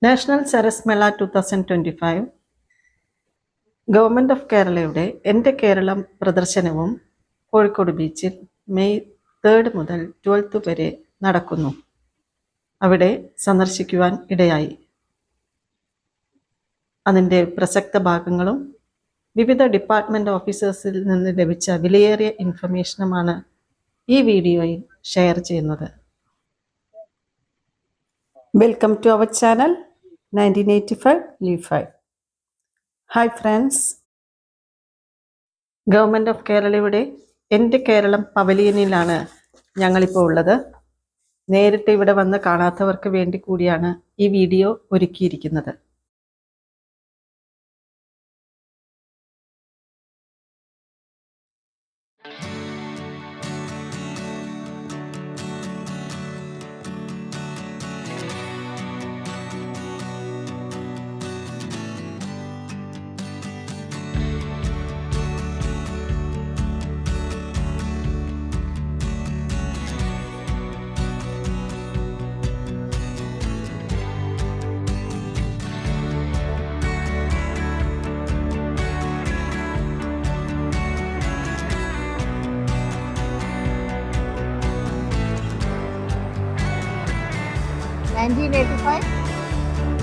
National Saras മേള 2025 government of കേരളയുടെ എൻ്റെ കേരളം പ്രദർശനവും കോഴിക്കോട് ബീച്ചിൽ മെയ് 3 മുതൽ 12 വരെ നടക്കുന്നു. അവിടെ സന്ദർശിക്കുവാൻ ഇടയായി. അതിൻ്റെ പ്രസക്ത ഭാഗങ്ങളും വിവിധ ഡിപ്പാർട്ട്മെൻറ്റ് ഓഫീസേഴ്സിൽ നിന്ന് ലഭിച്ച വിലയേറിയ ഇൻഫർമേഷനുമാണ് ഈ വീഡിയോയിൽ ഷെയർ ചെയ്യുന്നത്. Welcome to our channel 1985 Live 5. Hi friends, government of കേരളയുടെ എൻ്റെ കേരളം പവലിയനിലാണ് ഞങ്ങളിപ്പോൾ ഉള്ളത്. നേരിട്ട് ഇവിടെ വന്ന് കാണാത്തവർക്ക് വേണ്ടി കൂടിയാണ് ഈ വീഡിയോ ഒരുക്കിയിരിക്കുന്നത്.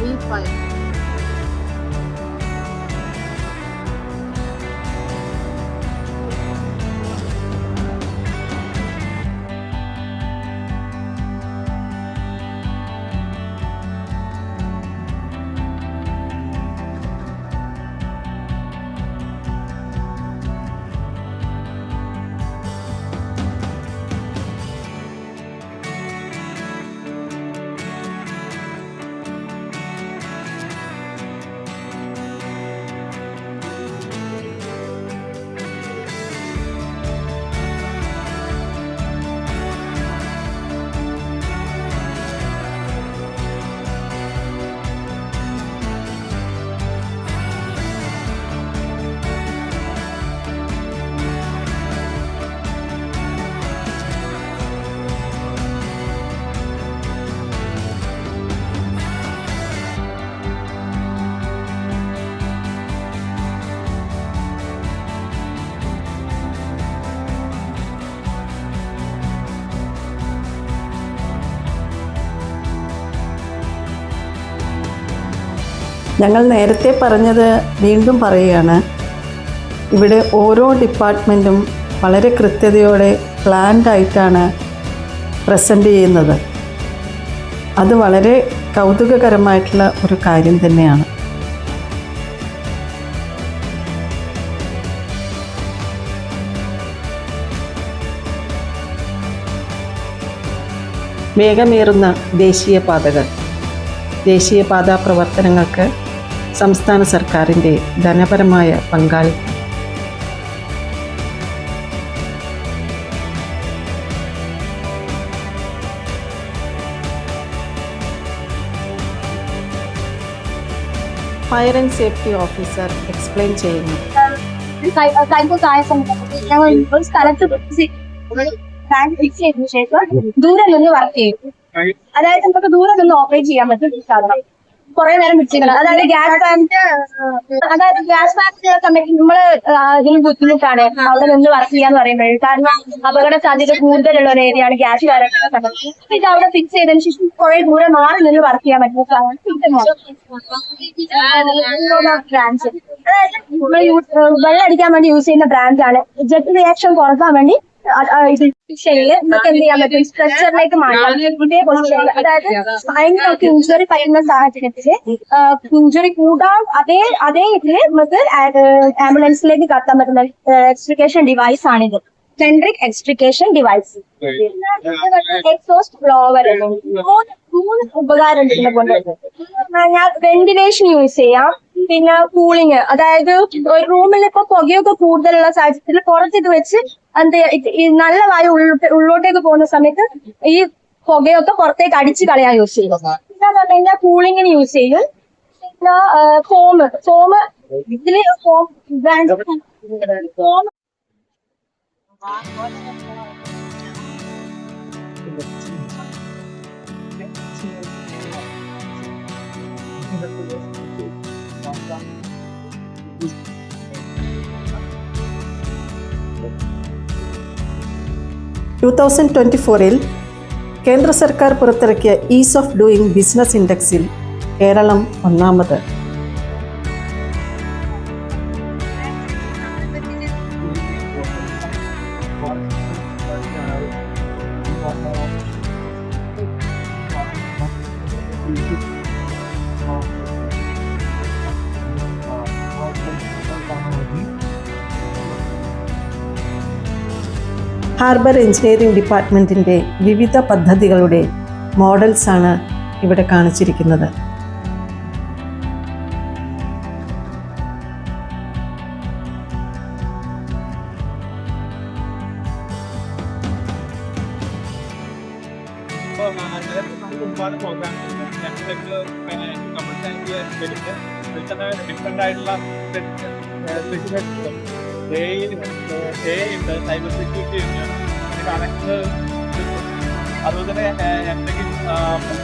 Live 5. ഞങ്ങൾ നേരത്തെ പറഞ്ഞത് വീണ്ടും പറയുകയാണ്. ഇവിടെ ഓരോ ഡിപ്പാർട്ട്മെൻറ്റും വളരെ കൃത്യതയോടെ പ്ലാൻഡ് ആയിട്ടാണ് പ്രസൻറ്റ് ചെയ്യുന്നത്. അത് വളരെ കൗതുകകരമായിട്ടുള്ള ഒരു കാര്യം തന്നെയാണ്. വേഗമേറുന്ന ദേശീയപാതകൾ. ദേശീയപാതാ പ്രവർത്തനങ്ങൾക്ക് സംസ്ഥാന സർക്കാരിൻ്റെ ധനപരമായ പങ്കാളിത്തം. Fire and safety officer explain ചെയ്യുന്നു. സ്ഥലത്ത് ഫിക്സ് ചെയ്തതിനു ശേഷം ദൂരെ നിന്ന് വർക്ക് ചെയ്യും. അതായത് നമുക്ക് ദൂരെ നിന്ന് ഓപ്പറേറ്റ് ചെയ്യാൻ പറ്റും സാധനം. കുറെ നേരം പിടിച്ചിരിക്കണം. അതായത് ഗ്യാസ് ഫാക്ടറി സമയത്ത് നമ്മള് ഇതിന് ബുദ്ധിമുട്ടാണ് അവിടെ നിന്ന് വർക്ക് ചെയ്യാന്ന് പറയുന്നത്. കാരണം അപകട സാധ്യത കൂടുതലുള്ള ഒരു ഏരിയയാണ് ഗ്യാസ് ഫാക്ടറി സമയത്ത്. ഇത് അവിടെ ഫിക്സ് ചെയ്തതിനു ശേഷം കുറെ ദൂരെ മാറി നിന്ന് വർക്ക് ചെയ്യാൻ പറ്റുന്ന ബ്രാഞ്ച്. അതായത് നമ്മൾ വെള്ളം അടിക്കാൻ വേണ്ടി യൂസ് ചെയ്യുന്ന ബ്രാഞ്ചാണ്. ജെറ്റ് റിയാക്ഷൻ കുറക്കാൻ വേണ്ടി പൊസിഷനില് നമുക്ക് എന്ത് ചെയ്യാൻ പറ്റും, സ്ട്രെച്ചറിലേക്ക് മാറ്റാം. ഇതേ പൊസിഷനിൽ, അതായത് ഭയങ്കര ഇഞ്ചുറി പറ്റുന്ന സാഹചര്യത്തില് ഇഞ്ചുറി കൂടാൻ അതേ ഇതില് നമുക്ക് ആംബുലൻസിലേക്ക് കടത്താൻ പറ്റുന്ന എക്സ്ട്രിക്കേഷൻ ഡിവൈസ് ആണിത്. സെൻട്രിക് എക്സ്ട്രിക്കേഷൻ ഡിവൈസ്. Exhaust blower. മൂന്ന് ഉപകാരം ഇതിനെ കൊണ്ട്. ഞാൻ വെന്റിലേഷൻ യൂസ് ചെയ്യാം. പിന്നെ കൂളിങ്, അതായത് ഒരു റൂമിൽ ഇപ്പൊ പുകയൊക്കെ കൂടുതലുള്ള സാഹചര്യത്തിൽ പുറത്തിത് വെച്ച് നല്ല വായു ഉള്ളോട്ടേക്ക് പോകുന്ന സമയത്ത് ഈ പുകയൊക്കെ പുറത്തേക്ക് അടിച്ചു കളയാൻ യൂസ് ചെയ്യും. പിന്നെ പറഞ്ഞു കഴിഞ്ഞാൽ കൂളിങ്ങിന് യൂസ് ചെയ്യും. പിന്നെ ഫോം ഇതില് ഫോം 2024 കേന്ദ്ര സർക്കാർ പുറത്തിറക്കിയ ഈസ് ഓഫ് ഡൂയിങ് ബിസിനസ് ഇൻഡെക്സിൽ കേരളം ഒന്നാമത്. ഹാർബർ എഞ്ചിനീയറിംഗ് ഡിപ്പാർട്ട്മെൻറ്റിൻ്റെ വിവിധ പദ്ധതികളുടെ മോഡൽസാണ് ഇവിടെ കാണിച്ചിരിക്കുന്നത്. ഒരുപാട് പ്രോഗ്രാംസ് ഡിഫറെൻ്റ് ആയിട്ടുള്ള ഉണ്ട്, സൈബർ സെക്യൂരിറ്റി ഉണ്ട്, കണക്ട്, അതുപോലെ തന്നെ എന്തെങ്കിലും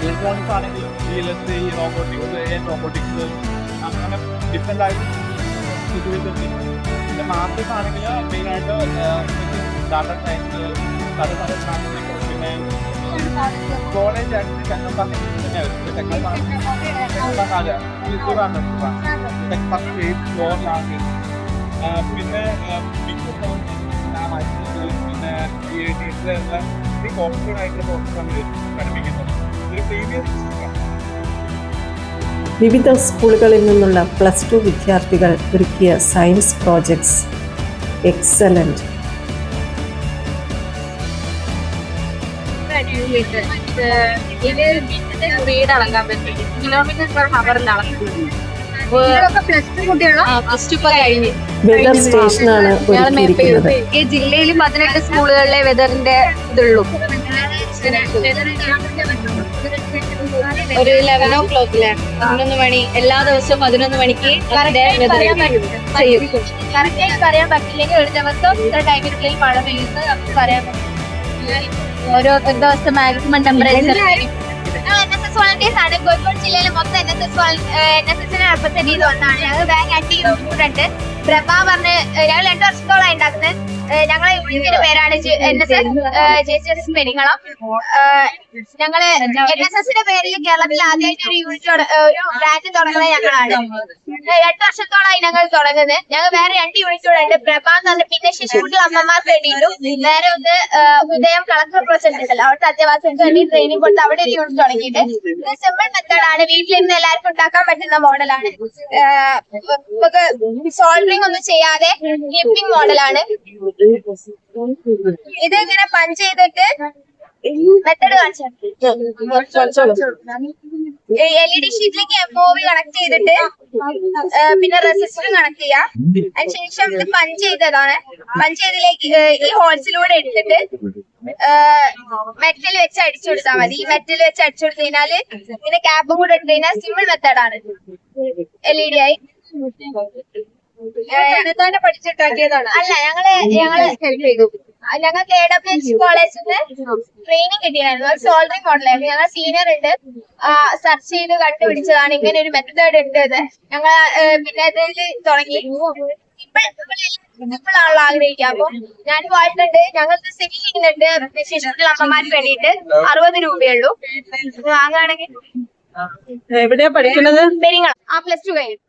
ഇലക്ട്രോണിക്സ് ആണെങ്കിലും VLSI, റോബോട്ടിക്സ് അങ്ങനെ ഡിഫറെൻ്റ് ആയിട്ട് സിറ്റുവേഷൻ. പിന്നെ മാസ്റ്റേഴ്സ് ആണെങ്കിൽ മെയിനായിട്ട് ഡാറ്റ സയൻസ്, പിന്നെ കോളേജ് പിന്നെ പിന്നെ കോമ്പറ്റീവ് ആയിട്ടുള്ള കോഴ്സുകൾ പഠിപ്പിക്കുന്നത് ഒരു പ്രീവിയസ്. വിവിധ സ്കൂളുകളിൽ നിന്നുള്ള +2 വിദ്യാർത്ഥികൾ ഒരുക്കിയ സയൻസ് പ്രോജക്ട്സ് എക്സലന്റ്. ഇത് സ്പീഡ് അളക്കാൻ പറ്റും, km/h വെതർ സ്റ്റേഷനാണ് ഒരുക്കിയിരിക്കുന്നത്. ഈ ജില്ലയിൽ 18 സ്കൂളുകളിലെ വെതറിന്റെ ഇതുള്ളൂ. ഒരു 11 o'clock 11 മണി എല്ലാ ദിവസവും 11 മണിക്ക് കറക്റ്റായിട്ട് പറയാൻ പറ്റില്ലെങ്കിൽ ഒരു ദിവസം ഇത്ര ടൈമിനുള്ളിൽ മഴ പെയ്യുന്നത് നമുക്ക് പറയാൻ പറ്റും. ഓരോ ദിവസം മാക്സിമം ടെമ്പറേച്ചർ. NSS വോളണ്ടിയേഴ്സ് ആണ്. കോഴിക്കോട് ജില്ലയിലെ മൊത്തം NSSനെ റെപ്രസെന്റ് ചെയ്ത് ഒന്നാണ്. ഞങ്ങൾ ബാങ്ക് ഉണ്ട്. പ്രഭ പറഞ്ഞ് ഞങ്ങൾ 2 വർഷത്തോളം ഉണ്ടാക്കുന്നത്. ഞങ്ങളെ യൂണിറ്റിന്റെ പേരാണ് JCS പെരിങ്ങളം. ഞങ്ങള് NSSന്റെ പേരിൽ കേരളത്തിൽ ആദ്യമായിട്ട് ഒരു യൂണിറ്റ് ഒരു ബ്രാഞ്ച് തുടങ്ങുന്നത് ഞങ്ങളാണ്. 2 വർഷത്തോളമായി ഞങ്ങൾ തുടങ്ങുന്നത്. ഞങ്ങൾ വേറെ 2 യൂണിറ്റുകളുണ്ട്. ഉണ്ട്. പ്രഭ എന്ന് പറഞ്ഞ പിന്നെ ശിശുക്കുട്ടികൾ അമ്മമാർക്ക് വേണ്ടിയിട്ടും വേറെ ഒന്ന് ഉദയം കളക്ടർ പ്രൊജക്ട് ഉണ്ടല്ലോ, അവിടുത്തെ അധ്യാപകർക്ക് വേണ്ടി ട്രെയിനിങ് കൊടുത്ത് അവിടെ ഒരു യൂണിറ്റ് തുടങ്ങിയിട്ട്. ഇത് സിമ്പിൾ മെത്തേഡാണ്, വീട്ടിലിരുന്ന് എല്ലാവർക്കും ഉണ്ടാക്കാൻ പറ്റുന്ന മോഡലാണ്. നമുക്ക് സോൾഡറിങ് ഒന്നും ചെയ്യാതെ ക്ലിപ്പിംഗ് മോഡലാണ്. ഇത് ഇങ്ങനെ പഞ്ച് ചെയ്തിട്ട് മെത്തേഡ് കാണിച്ചു. LED ഷീറ്റിലേക്ക് MOV കണക്ട് ചെയ്തിട്ട് പിന്നെ റെസിസ്റ്റർ കണക്ട് ചെയ്യാം. അതിനുശേഷം ഇത് പഞ്ച് ചെയ്തതാണ്. പഞ്ച് ചെയ്തതിലേക്ക് ഈ ഹോൾസിലൂടെ എടുത്തിട്ട് മെറ്റൽ വെച്ച് അടിച്ചു കൊടുത്താൽ മതി. ഈ മെറ്റൽ വെച്ച് അടിച്ചു കൊടുത്തു കഴിഞ്ഞാല് ഇതിന്റെ ക്യാപ്പും കൂടെ ഇട്ട് കഴിഞ്ഞാൽ സിമ്പിൾ മെത്തേഡാണ്. LED ആയി പഠിച്ചിട്ടാക്കിയതാണ്. അല്ല, ഞങ്ങള് ഹെൽപ്പ് ചെയ്തു. ഞങ്ങൾക്ക് AWH കോളേജിൽ നിന്ന് ട്രെയിനിങ് കിട്ടിയായിരുന്നു. സോൾഡറിംഗ് മോഡലായിരുന്നു. ഞങ്ങൾ സീനിയർ ഉണ്ട്, സെർച്ച് ചെയ്ത് കണ്ടുപിടിച്ചതാണ് ഇങ്ങനെ ഒരു മെത്തേഡ് ഉണ്ട്. ഞങ്ങൾ പിന്നെ ഇതിൽ തുടങ്ങി. ഇപ്പോഴാണല്ലോ ആഗ്രഹിക്കുക. അപ്പൊ ഞാൻ പോയിട്ടുണ്ട്. ഞങ്ങൾക്ക് സെയിൽ ചെയ്യുന്നുണ്ട് ശിശുക്കൾ അമ്മമാർക്ക് വേണ്ടിയിട്ട്. 60 രൂപയുള്ളൂ വാങ്ങുകയാണെങ്കിൽ. എവിടെയാ പഠിക്കുന്നത്? പെരിങ്ങളം. +2 കഴിയും.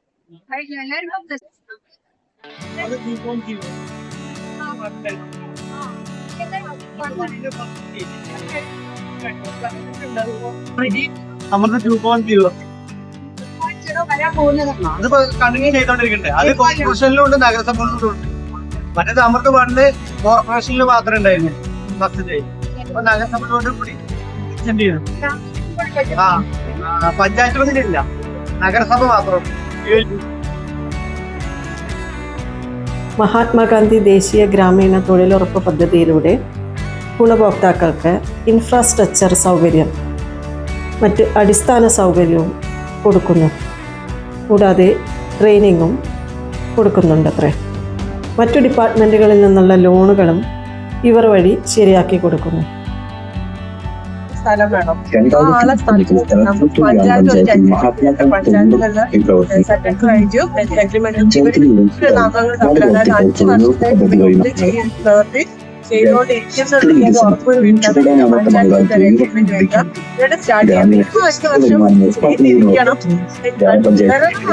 അതിപ്പോ കണ്ടിന്യൂ ചെയ്തോണ്ടിരിക്കണ്ടേ? അത് കോർപ്പറേഷനിലും ഉണ്ട്, നഗരസഭയിലും ഉണ്ട്. മറ്റേത് അമൃത് ഫണ്ട് കോർപ്പറേഷനിൽ മാത്രമേ ഉണ്ടായിരുന്നു ഫസ്റ്റ്. അപ്പൊ നഗരസഭയിലോട്ട് കൂടി എക്സ്റ്റെൻഡ് ചെയ്തു. പഞ്ചായത്തുകളിലില്ല, നഗരസഭ മാത്രം. മഹാത്മാഗാന്ധി ദേശീയ ഗ്രാമീണ തൊഴിലുറപ്പ് പദ്ധതിയിലൂടെ ഗുണഭോക്താക്കൾക്ക് ഇൻഫ്രാസ്ട്രക്ചർ സൗകര്യം, മറ്റ് അടിസ്ഥാന സൗകര്യവും കൊടുക്കുന്നു. കൂടാതെ ട്രെയിനിങ്ങും കൊടുക്കുന്നുണ്ടത്രേ. മറ്റു ഡിപ്പാർട്ട്മെൻറ്റുകളിൽ നിന്നുള്ള ലോണുകളും ഇവർ വഴി ശരിയാക്കി കൊടുക്കുന്നു. സ്ഥലം വേണം. ആ ആളെ സ്ഥലത്ത് നമുക്ക് പഞ്ചായത്ത് ഒരു പഞ്ചായത്തിലുള്ള സെക്രട്ടറി കഴിഞ്ഞു അഗ്രിമെന്റ് നാമങ്ങൾ തമ്മിൽ അതായത് 5 വർഷത്തേക്ക് പ്രവൃത്തി ചെയ്തുകൊണ്ടിരിക്കുന്നത് ഉറപ്പുവരുത്തണം. പഞ്ചായത്ത് അഗ്രിമെന്റ് വയ്ക്കാം. ഇവിടെ സ്റ്റാർട്ട് ചെയ്യാം. 5 വർഷം ഇരിക്കണം.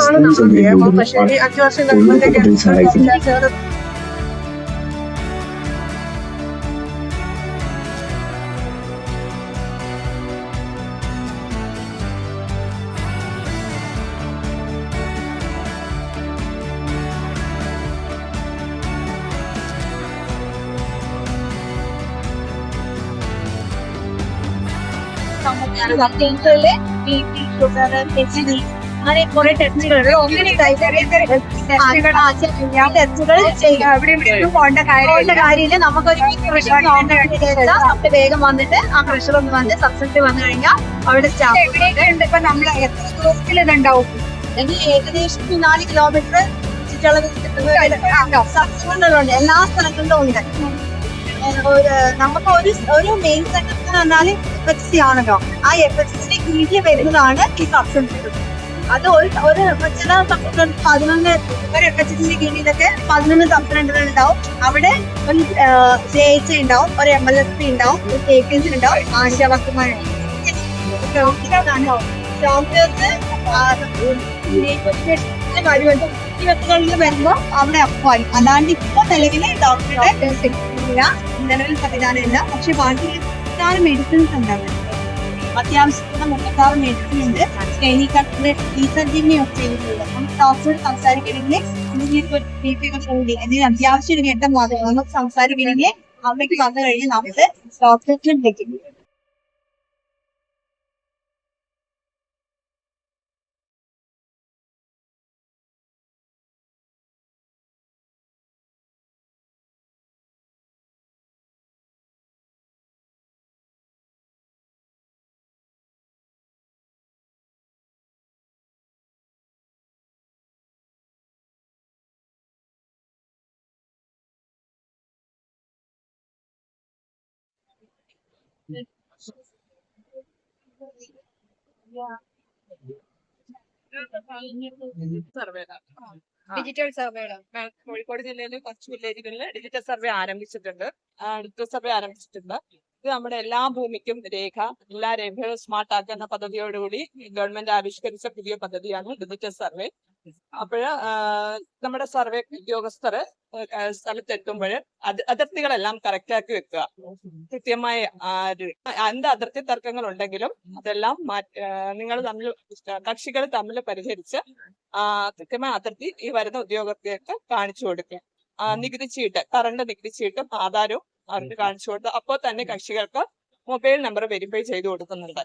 ആണ് നമ്മുടെ നിയമം. പക്ഷേ 5 വർഷം കഴിയുമ്പോഴത്തേക്ക് വർക്കിംഗില് ബിപി, ഷുഗർ, എച്ച് ഡി അങ്ങനെ കുറെ ടെസ്റ്റുകൾ ടെസ്റ്റുകൾ പോകേണ്ട കാര്യമില്ല. നമുക്കൊരു നമുക്ക് വേഗം വന്നിട്ട് ആ പ്രഷർ ഒന്ന് വന്ന് സബ്സിഡി വന്നു കഴിഞ്ഞാൽ അവിടെ സ്റ്റാഫ് ഇപ്പൊ നമ്മൾ എത്ര ദൂരത്തിൽ ഇതുണ്ടാവും എങ്കിൽ ഏകദേശം 4 കിലോമീറ്റർ ചുറ്റളവ് സബ്സിഡുകളുണ്ട്. എല്ലാ സ്ഥലങ്ങളിലും ഉണ്ട്. നമുക്ക് ഒരു മെയിൻ സെന്റർ എന്ന് പറഞ്ഞാൽ FHC ആണല്ലോ. ആ FHC കീഴിൽ വരുന്നതാണ് ഈ സബ്സിഡി. അത് ഒരു ചില സബ്സിഡി 11 ഒരു FHC കീഴിലൊക്കെ 11 സബ്സിഡുകൾ ഉണ്ടാവും. അവിടെ ഒരു JHC ഉണ്ടാവും, ഒരു MLSP ഉണ്ടാവും, ഒരു KPC ഉണ്ടാവും, ആശാവർക്കന്മാരുണ്ടാവും. വരുമ്പോ അവിടെ അപ്പായി. അല്ലാണ്ട് ഇപ്പൊ നിലവിലെ ഡോക്ടറുടെ നിലവിൽ സംവിധാനമില്ല. പക്ഷെ ബാക്കി 36 മെഡിസിൻസ് ഉണ്ടാവും. അത്യാവശ്യത്തിന് 36 മെഡിസിൻ ഉണ്ട്. ക്ലിനിക്കൽ റീസർച്ചിങ് ഒക്കെ ചെയ്തിട്ടുണ്ട്. നമുക്ക് ഡോക്ടറോട് സംസാരിക്കണമെങ്കിൽ എന്തെങ്കിലും അത്യാവശ്യം ഒരു ഘട്ടം മാത്രം നമുക്ക് സംസാരിക്കണമെങ്കിൽ അവിടേക്ക് വന്നു കഴിഞ്ഞാൽ നമുക്ക് ഡോക്ടറെ വിളിക്കും. ഡിജിറ്റൽ സർവേ കോഴിക്കോട് ജില്ലയിലെ കുറച്ച് വില്ലേജുകളിൽ ഡിജിറ്റൽ സർവേ ആരംഭിച്ചിട്ടുണ്ട്. ഇത് നമ്മുടെ എല്ലാ ഭൂമിക്കും രേഖ, എല്ലാ രേഖകളും സ്മാർട്ട് ആക്കുന്ന പദ്ധതിയോടുകൂടി ഗവൺമെന്റ് ആവിഷ്കരിച്ച പുതിയ പദ്ധതിയാണ് ഡിജിറ്റൽ സർവേ. അപ്പോഴ് നമ്മുടെ സർവേ ഉദ്യോഗസ്ഥർ സ്ഥലത്തെത്തുമ്പോൾ അതിർത്തികളെല്ലാം കറക്റ്റ് ആക്കി വെക്കുക. കൃത്യമായ എന്ത് അതിർത്തി തർക്കങ്ങൾ ഉണ്ടെങ്കിലും അതെല്ലാം നിങ്ങൾ തമ്മിൽ കക്ഷികൾ തമ്മിൽ പരിഹരിച്ച് കൃത്യമായ അതിർത്തി ഈ വരുന്ന ഉദ്യോഗസ്ഥർക്ക് കാണിച്ചു കൊടുക്കുക. നികുതി ചീട്ട്, കറണ്ട് നികുതി ചീട്ടും ആധാരവും അവർക്ക് കാണിച്ചു കൊടുത്ത് അപ്പോൾ തന്നെ കക്ഷികൾക്ക് മൊബൈൽ നമ്പർ വെരിഫൈ ചെയ്ത് കൊടുക്കുന്നുണ്ട്.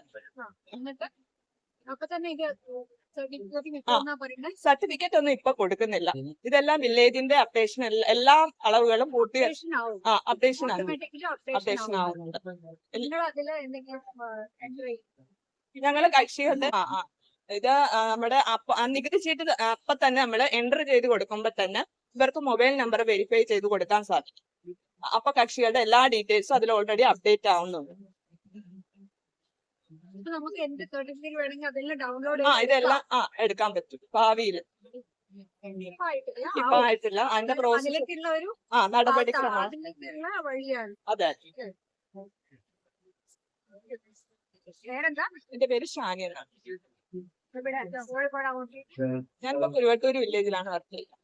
സർട്ടിഫിക്കറ്റ് ഒന്നും ഇപ്പൊ കൊടുക്കുന്നില്ല. ഇതെല്ലാം വില്ലേജിന്റെ അപ്ഡേഷൻ, എല്ലാ അളവുകളും പൂർത്തി അപ്ഡേഷൻ ആവുന്നുണ്ട്. ഞങ്ങള് കക്ഷികളുടെ ഇത് നമ്മുടെ നികുതി ചീട്ട് അപ്പൊ തന്നെ നമ്മള് എൻട്രി ചെയ്ത് കൊടുക്കുമ്പോ തന്നെ ഇവർക്ക് മൊബൈൽ നമ്പർ വെരിഫൈ ചെയ്ത് കൊടുക്കാൻ സാധിക്കും. അപ്പൊ കക്ഷികളുടെ എല്ലാ ഡീറ്റെയിൽസും അതിൽ ഓൾറെഡി അപ്ഡേറ്റ് ആവുന്നുണ്ട്. ഇതെല്ലാം എടുക്കാൻ പറ്റും ഭാവിയിൽ. ഇപ്പൊ ആയിട്ടില്ല. അതിന്റെ പ്രോസസ് നടപടിക്രമം. അതെ. എന്റെ പേര് ഷാനി എന്നാണ്. ഞാനിപ്പോ കുരുവട്ടൂർ വില്ലേജിലാണ് വർക്ക് ചെയ്യുന്നത്.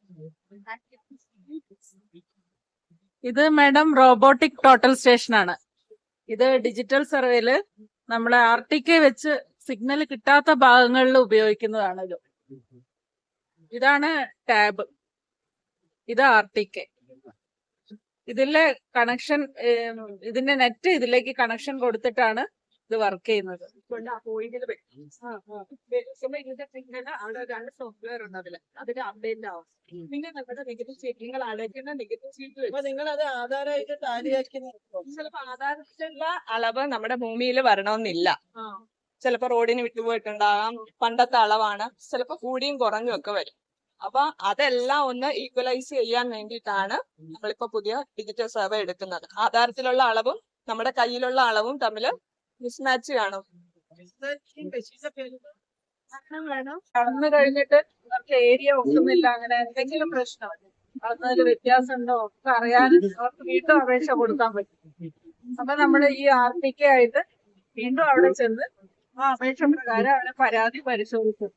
ഇത് മാഡം റോബോട്ടിക് ടോട്ടൽ സ്റ്റേഷൻ ആണ്. ഇത് ഡിജിറ്റൽ സർവേയില് നമ്മളെ RTK വെച്ച് സിഗ്നൽ കിട്ടാത്ത ഭാഗങ്ങളിൽ ഉപയോഗിക്കുന്നതാണ്. ഇതാണ് ടാബ്, ഇത് RTK. ഇതിലെ കണക്ഷൻ, ഇതിന്റെ നെറ്റ് ഇതിലേക്ക് കണക്ഷൻ കൊടുത്തിട്ടാണ് ഇത് വർക്ക് ചെയ്യുന്നത്. അവിടെ 2 സോഫ്റ്റ്വെയർ ഉണ്ട്. അതിന് അപ്ഡേറ്റ് ആവും. പിന്നെ നമ്മുടെ നികുതി ചീറ്റുകൾ അടയ്ക്കുന്ന നികുതി ചീറ്റ് നിങ്ങൾ അത് ആധാരമായിട്ട് ടാലിയാക്കി ചിലപ്പോ ആധാരത്തിലുള്ള അളവ് നമ്മുടെ ഭൂമിയിൽ വരണമെന്നില്ല. ചിലപ്പോ റോഡിന് വിട്ടുപോയിട്ടുണ്ടാകാം. പണ്ടത്തെ അളവാണ്. ചിലപ്പോ കൂടിയും കുറഞ്ഞും ഒക്കെ വരും. അപ്പൊ അതെല്ലാം ഒന്ന് ഈക്വലൈസ് ചെയ്യാൻ വേണ്ടിയിട്ടാണ് നമ്മളിപ്പോ പുതിയ ഡിജിറ്റൽ സർവേ എടുക്കുന്നത്. ആധാരത്തിലുള്ള അളവും നമ്മുടെ കയ്യിലുള്ള അളവും തമ്മിൽ മിസ്മാച്ച് കാണും. കടന്നു കഴിഞ്ഞിട്ട് നമുക്ക് ഏരിയ ഒക്കുന്നില്ല, അങ്ങനെ എന്തെങ്കിലും പ്രശ്നം അതിൽ വ്യത്യാസം ഉണ്ടോ ഒക്കെ അറിയാൻ അവർക്ക് വീണ്ടും അപേക്ഷ കൊടുക്കാൻ പറ്റും. അപ്പൊ നമ്മൾ ഈ RTK ആയിട്ട് വീണ്ടും അവിടെ ചെന്ന് ആ അപേക്ഷ പ്രകാരം അവിടെ പരാതി പരിശോധിക്കും.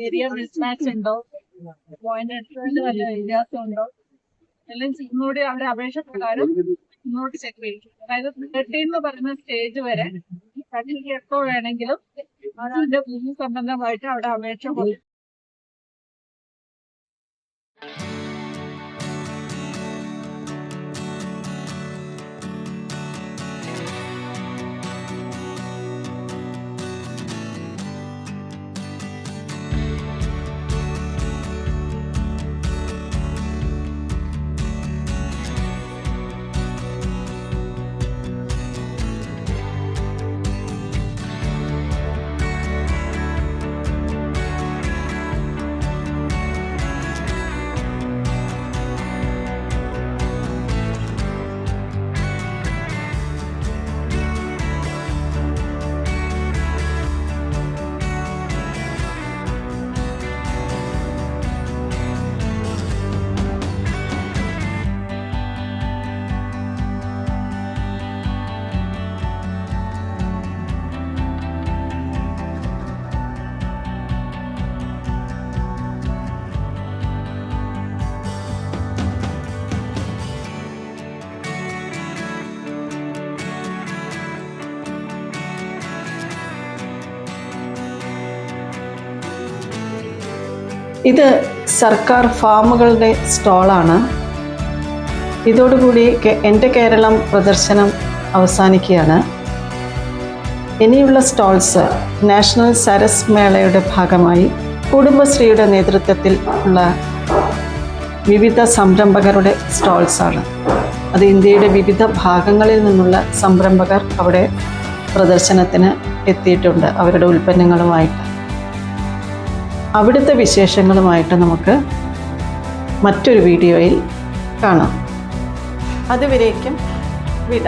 ഏരിയ മിസ്മാച്ച് ഉണ്ടോ, പോയിന്റ് എടുത്തതിൽ വല്ല വ്യത്യാസം ഉണ്ടോ എല്ലാം ഇന്നുകൂടി അവരുടെ അപേക്ഷ പ്രകാരം ഇങ്ങോട്ട് ചെക്ക് ചെയ്യും. അതായത് 13 എന്ന് പറയുന്ന സ്റ്റേജ് വരെ കക്ഷിക്ക് എപ്പോ വേണമെങ്കിലും അതിന്റെ ഭൂമി സംബന്ധമായിട്ട് അവിടെ അപേക്ഷ കൊടുക്കും. ഇത് സർക്കാർ ഫാമുകളുടെ സ്റ്റാളാണ്. ഇതോടുകൂടി എൻ്റെ കേരളം പ്രദർശനം അവസാനിക്കുകയാണ്. ഇനിയുള്ള സ്റ്റാൾസ് നാഷണൽ സരസ് മേളയുടെ ഭാഗമായി കുടുംബശ്രീയുടെ നേതൃത്വത്തിൽ ഉള്ള വിവിധ സംരംഭകരുടെ സ്റ്റാൾസാണ്. അത് ഇന്ത്യയുടെ വിവിധ ഭാഗങ്ങളിൽ നിന്നുള്ള സംരംഭകർ അവിടെ പ്രദർശനത്തിന് എത്തിയിട്ടുണ്ട് അവരുടെ ഉൽപ്പന്നങ്ങളുമായിട്ട്. അവിടുത്തെ വിശേഷങ്ങളുമായിട്ട് നമുക്ക് മറ്റൊരു വീഡിയോയിൽ കാണാം. അതുവരേക്കും വിട.